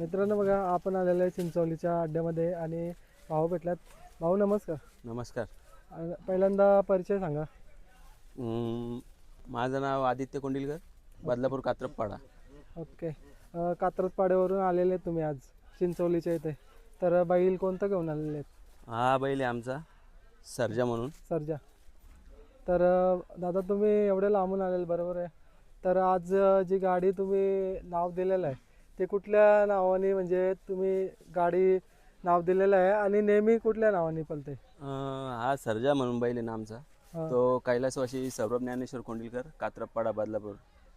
मित्रांनो बघा, आपण आलेलो आहे चिंचवलीच्या अड्ड्यामध्ये आणि भाऊ भेटलात. भाऊ नमस्कार. नमस्कार. पहिल्यांदा परिचय सांगा. माझं नाव आदित्य कोंडिलकर, बदलापूर कात्रपपाडा. ओके. कात्रजपाड्यावरून आलेले आहेत तुम्ही आज चिंचवलीच्या इथे. तर बैल कोणतं घेऊन आलेले आहेत? हा बैल आहे आमचा सर्जा म्हणून. सर्जा. तर दादा तुम्ही एवढे लांबून आलेले, बरोबर आहे. तर आज जी गाडी तुम्ही नाव दिलेलं आहे ते कुठल्या नावाने, म्हणजे तुम्ही गाडी नाव दिलेलं आहे आणि नेहमी कुठल्या नावाने पळते? हा सर्जा म्हणून बैल आहे ना आमचा. हां. तो कैलासवासी सौरभ ज्ञानेश्वर कोंडिलकर कात्रपपाडा बदलापूर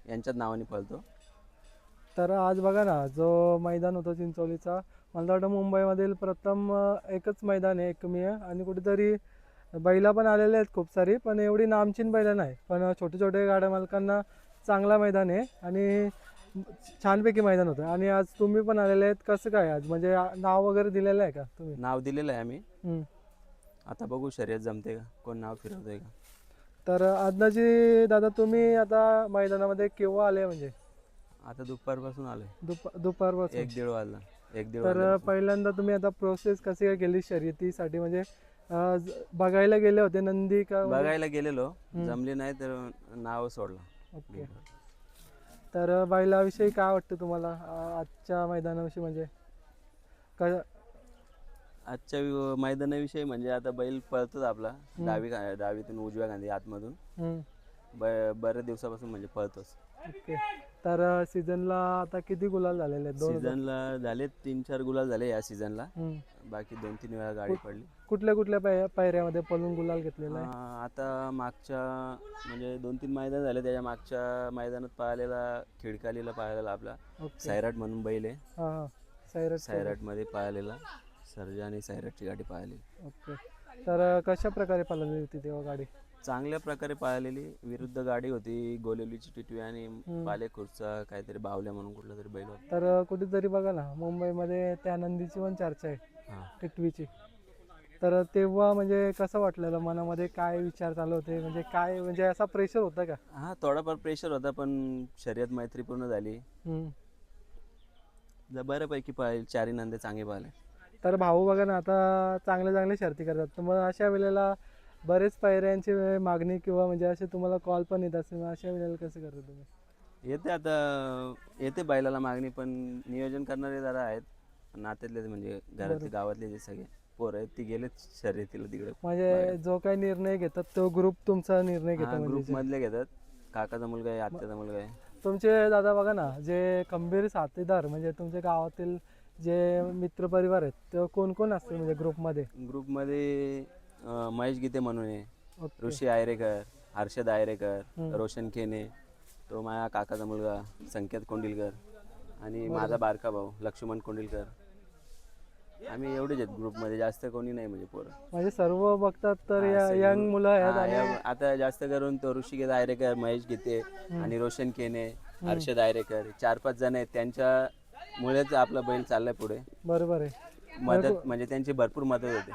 यांच्याच नावाने पळतो. तर आज बघा ना, जो मैदान होतं चिंचवलीचा, मला वाटतं मुंबईमधील प्रथम एकच मैदान आहे, एकमेव आहे. आणि कुठेतरी बैला पण आलेले आहेत खूप सारी, पण एवढी नामचीन बैलं नाही. पण छोटे छोटे गाड्या मालकांना चांगला मैदान आहे आणि छानपैकी मैदान होतं. आणि आज तुम्ही पण आलेले आहेत, कसं काय आज, म्हणजे नाव वगैरे दिलेलं आहे का तुम्ही? नाव दिलेलं आहे आम्ही. हम्म. आता बघू शर्यत जमते का, कोण नाव फिरवतंय का. तर आदनाजी दादा, तुम्ही आता मैदानामध्ये केव्हा आले, म्हणजे आता दुपारपासून आलोय. दुपारपासून? 1-1:30 वाजला. 1-1:30 तर वाजल्यापासून. पहिल्यांदा तुम्ही आता प्रोसेस कशी काय केली शर्यतीसाठी, म्हणजे बघायला गेले होते नंदी का? बघायला गेलेलो, जमली नाही तर नाव सोडलं. ओके. तर बैलाविषयी काय वाटतं तुम्हाला आजच्या मैदानाविषयी, म्हणजे काय? आजच्या मैदानाविषयी म्हणजे आता बैल पळतोच आपला डावीतून उजव्या गांधी आतमधून बऱ्याच दिवसापासून म्हणजे पळतोच. ओके. तर सीझनला आता किती गुलाल झालेले आहेत? सीझनला झाले 3-4 गुलाल झाले या सीझनला. बाकी 2-3 वेळा गाडी पडली. कुठल्या कुठल्या पायऱ्यामध्ये पळून गुलाल घेतलेला आहे? आता मागच्या म्हणजे 2-3 मैदान झाले, त्याच्या मागच्या मैदानात पाहिलेला खिडकालीला पाहिलेला आपला सैराट म्हणून बैल आहे. हां. सैराटमध्ये पाहिलेला सर्जा आणि सैराटची गाडी पाहिली. ओके. तर कशा प्रकारे पळाली होती तेव्हा गाडी? चांगल्या प्रकारे पाहिलेली. विरुद्ध गाडी होती, गोलेवलीची टिटवी आणि पालेखुर्दचा काहीतरी बावल्या म्हणून कुठला तरी बैल होता. तर कुठेतरी बघा ना, मुंबईमध्ये त्या नंदीची पण चर्चा आहे, टिटवीची. तर तेव्हा म्हणजे कसं वाटलेलं मनामध्ये, काय विचार चालू होते, म्हणजे काय, म्हणजे असा प्रेशर होता का? हा, थोडाफार प्रेशर होता, पण शर्यत मैत्रीपूर्ण झाली. बऱ्यापैकी पाहिले, चारही नंदे चांगले पाहिले. तर भाऊ बघा ना, आता चांगले चांगले शर्ती करतात, तर मग अशा वेळेला बरेच पायऱ्यांची मागणी किंवा म्हणजे असे तुम्हाला कॉल पण येत असेल, अशा वेळेला कसं करता तुम्ही? येते बैलाला मागणी, पण नियोजन करणारे जरा आहेत नात्यातले, म्हणजे घरातले गावातले जे सगळे पोरं आहेत ती गेलेच शर्यतीला तिकडे. म्हणजे जो काही निर्णय घेतात तो ग्रुप तुमचा निर्णय घेतो? ग्रुप मधले घेतात. काकाचा मुलगा आहे, आत्याचा मुलगा आहे. तुमचे दादा बघा ना, जे खंबीर साथीदार, म्हणजे तुमच्या गावातील जे मित्रपरिवार आहेत ते कोण कोण असते म्हणजे ग्रुपमध्ये महेश गीते म्हणून आहे, ऋषी आयरेकर, हर्षद आयरेकर, रोशन केने, तो माझ्या काकाचा मुलगा संकेत कोंडिलकर आणि माझा बारका भाऊ लक्ष्मण कोंडिलकर. आम्ही एवढेच आहेत ग्रुपमध्ये, जास्त कोणी नाही म्हणजे पोरं. म्हणजे सर्व बघतात तर यंग मुलं आहेत. आता जास्त करून तो ऋषिकेत आयरेकर, महेश गीते आणि रोशन केने, हर्षद आयरेकर 4-5 जण आहेत. त्यांच्यामुळेच आपला बैल चाललाय पुढे. बरोबर आहे. मदत म्हणजे त्यांची भरपूर मदत होते.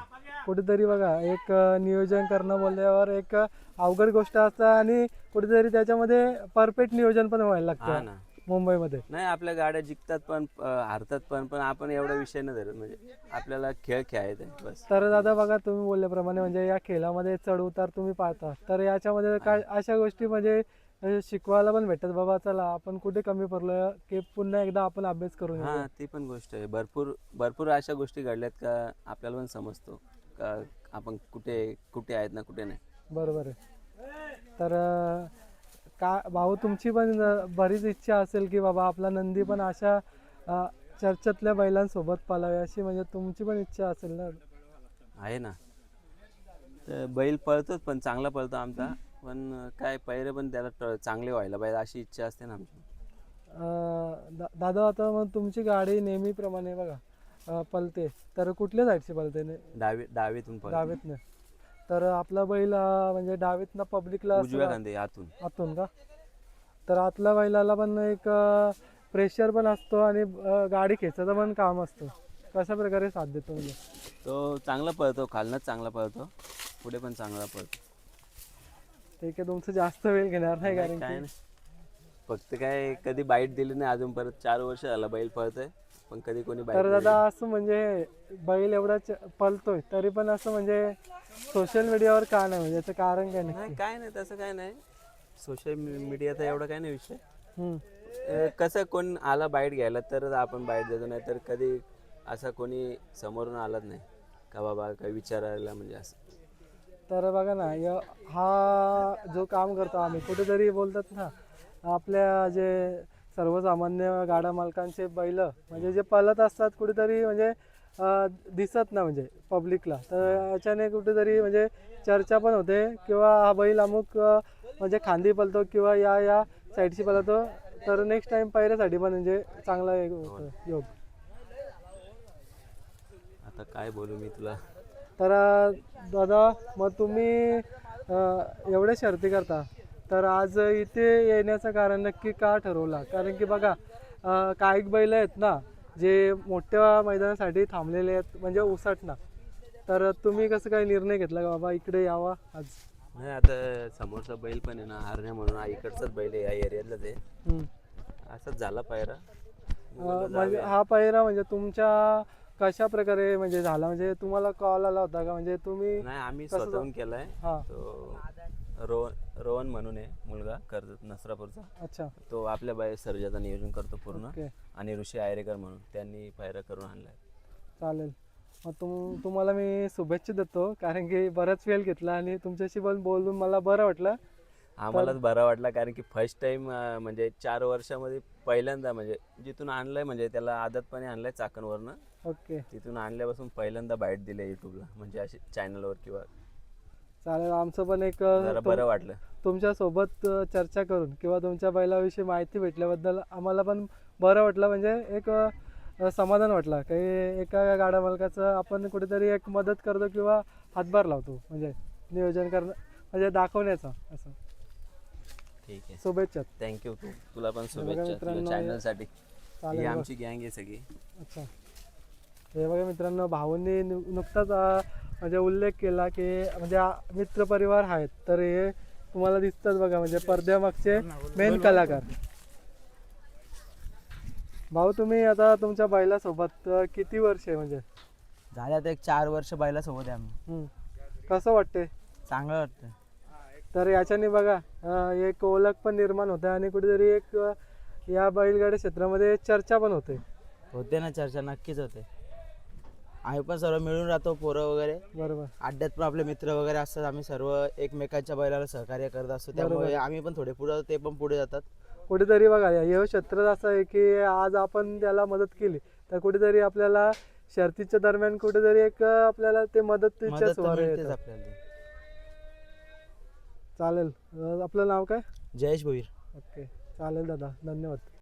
कुठेतरी बघा, एक नियोजन करणं बोलल्यावर एक अवघड गोष्ट असतं आणि कुठेतरी त्याच्यामध्ये परफेक्ट नियोजन पण व्हायला लागतं मुंबईमध्ये. नाही, आपल्या गाड्या जिंकतात पण हारतात पण आपण एवढा विषय नाही धरत, म्हणजे आपल्याला खेळ खेळायचा आहे बस. तर दादा बघा, तुम्ही बोलल्याप्रमाणे म्हणजे या खेळामध्ये चढ उतार तुम्ही पाहता, तर याच्यामध्ये काय अशा गोष्टी म्हणजे शिकवायला पण भेटतात, बाबा चला आपण कुठे कमी पडलो की पुन्हा एकदा आपण अभ्यास करून? हा, ती पण गोष्ट आहे. भरपूर अशा गोष्टी घडल्यात का आपल्याला पण समजतो का आपण कुठे आहेत ना कुठे नाही. बरोबर आहे. तर का भाऊ, तुमची पण बरीच इच्छा असेल की बाबा आपला नंदी पण अशा चर्चेतल्या बैलांसोबत पळावे, अशी म्हणजे तुमची पण इच्छा असेल ना? आहे ना. तर बैल पळतोच, पण चांगला पळतो आमचा, पण काय पैरे पण त्याला चांगले व्हायला पाहिजे अशी इच्छा असते ना आमची. दादा, आता मग तुमची गाडी नेहमीप्रमाणे बघा पळते, तर कुठल्या साईडची पळते? डावीतनं. तर आपला बैल म्हणजे डावीतनं पब्लिकला उजव्या खांदी आतून का? तर आतल्या बैलाला पण एक प्रेशर पण असतो आणि गाडी खेचायचं पण काम असतं. कशा प्रकारे साथ देतो म्हणजे? तो चांगला पळतो, खालनच चांगला पळतो, पुढे पण चांगला पळतो. ठीक आहे, तुमचं जास्त वेळ घेणार नाही, कारण काय नाही, फक्त काय कधी बाईट दिली नाही अजून. परत 4 वर्ष झाला बैल पळतोय, पण कधी कोणी तर बाईक दादा असं म्हणजे बैल एवढा पलतोय तरी पण असं म्हणजे सोशल मीडियावर का नाही, म्हणजे याचं कारण काय नाही, नक्की? काय नाही तसं काय नाही. सोशल मीडियाचा एवढा काय नाही विषय. हम्म. कसं कोण आला बाईट घ्यायला तर आपण बाईट देतो, नाही तर कधी असं कोणी समोरून आलाच नाही का बाबा काही विचारायला म्हणजे असं. तर बघा ना, हा जो काम करतो आम्ही कुठेतरी बोलतात ना, आपल्या जे सर्वसामान्य गाडा मालकांचे बैल म्हणजे जे पळत असतात कुठेतरी म्हणजे दिसत ना म्हणजे पब्लिकला, तर याच्याने कुठेतरी म्हणजे चर्चा पण होते किंवा हा बैल अमुक म्हणजे खांदी पळतो किंवा या साईडची पळतो, तर नेक्स्ट टाइम पायऱ्यासाठी पण म्हणजे चांगला एक होतं योग. आता काय बोलू मी तुला. तर दादा मग तुम्ही एवढ्या शर्ती करता, तर आज इथे येण्याचं कारण नक्की का ठरवला? कारण की बघा काही बैल आहेत ना जे मोठ्या मैदानासाठी थांबलेले आहेत म्हणजे उसटणं, तर तुम्ही कसं काय निर्णय घेतला का बाबा इकडे यावा आज? नाही, आता समोरचा बैल पण आहे ना, हरण्या म्हणून हा इकडचाच बैल आहे, या एरियातलाच आहे. हम्म. असंच झाला पायरा, बोललो म्हणजे जाऊया. हा पहिरा म्हणजे तुमच्या कशा प्रकारे म्हणजे झाला, म्हणजे तुम्हाला कॉल आला होता का, म्हणजे तुम्ही नाही, आम्ही कसं स्वतःहून केलाय. हां. तो रोहन म्हणून आहे मुलगा, कर्जत नसरापूरचा. अच्छा. तो आपल्या बाई सर्जाचं नियोजन करतो पूर्ण. ओके. आणि ऋषी आयरेकर म्हणून त्यांनी पायरा करून आणलाय. चालेल. मग तुम्हाला मी शुभेच्छा देतो, कारण की बराच वेळ घेतला आणि तुमच्याशी पण बोलून मला बरं वाटलं. आम्हालाच बरा वाटला, कारण की फर्स्ट टाइम म्हणजे 4 वर्षामध्ये पहिल्यांदा म्हणजे जिथून आणलंय, म्हणजे त्याला आदतपणे आणलंय चाकणवरनं. ओके. तिथून आणल्यापासून पहिल्यांदा बाईट दिली युट्यूबला, म्हणजे अशी चॅनलवर किंवा. चालेल. आमचं पण एक जरा बरं वाटलं. तुमच्यासोबत चर्चा करून किंवा तुमच्या बैलाविषयी माहिती भेटल्याबद्दल आम्हाला पण बरं वाटलं, म्हणजे एक समाधान वाटलं काही एका गाडा मालकाचं आपण कुठेतरी एक मदत करतो किंवा हातभार लावतो, म्हणजे नियोजन करणं म्हणजे दाखवण्याचं असं. ठीक आहे, शुभेच्छा. थँक्यू. तुला पण शुभेच्छा तुझ्या मित्रांनो, चॅनलसाठी. चालेल ही बघ. आमची गँग आहे सगळी. अच्छा. हे बघा मित्रांनो, भाऊंनी नुकताच म्हणजे उल्लेख केला की म्हणजे मित्रपरिवार आहेत, तर हे तुम्हाला दिसतात बघा म्हणजे पडद्यामागचे मेन कलाकार. भाऊ तुम्ही आता तुमच्या बैलासोबत किती वर्ष आहे म्हणजे? झाले आता एक 4 वर्ष बैलासोबत आहे आम्ही. हम्म. कसं वाटते? चांगलं वाटतं. तर याच्याने बघा एक ओळख पण निर्माण होते आणि कुठेतरी एक या बैलगाडी क्षेत्रामध्ये चर्चा पण होते. होते ना चर्चा, नक्कीच होते. आम्ही पण सर्व मिळून राहतो, पोरं वगैरे. बरोबर. अड्ड्यात पण आपले मित्र वगैरे असतात, आम्ही सर्व एकमेकांच्या बैलाला सहकार्य करत असतो, त्यामुळे आम्ही पण थोडे पुढे ते पण पुढे जातात. कुठेतरी बघा हे क्षेत्र असं आहे की आज आपण त्याला मदत केली तर कुठेतरी आपल्याला शर्तीच्या दरम्यान कुठेतरी एक आपल्याला ते मदतीच्या मदत तर सुवारे मिळतेच येतात. आपल्याला. चालेल. आपलं नाव काय? जयेश भोईर. ओके. चालेल दादा, धन्यवाद.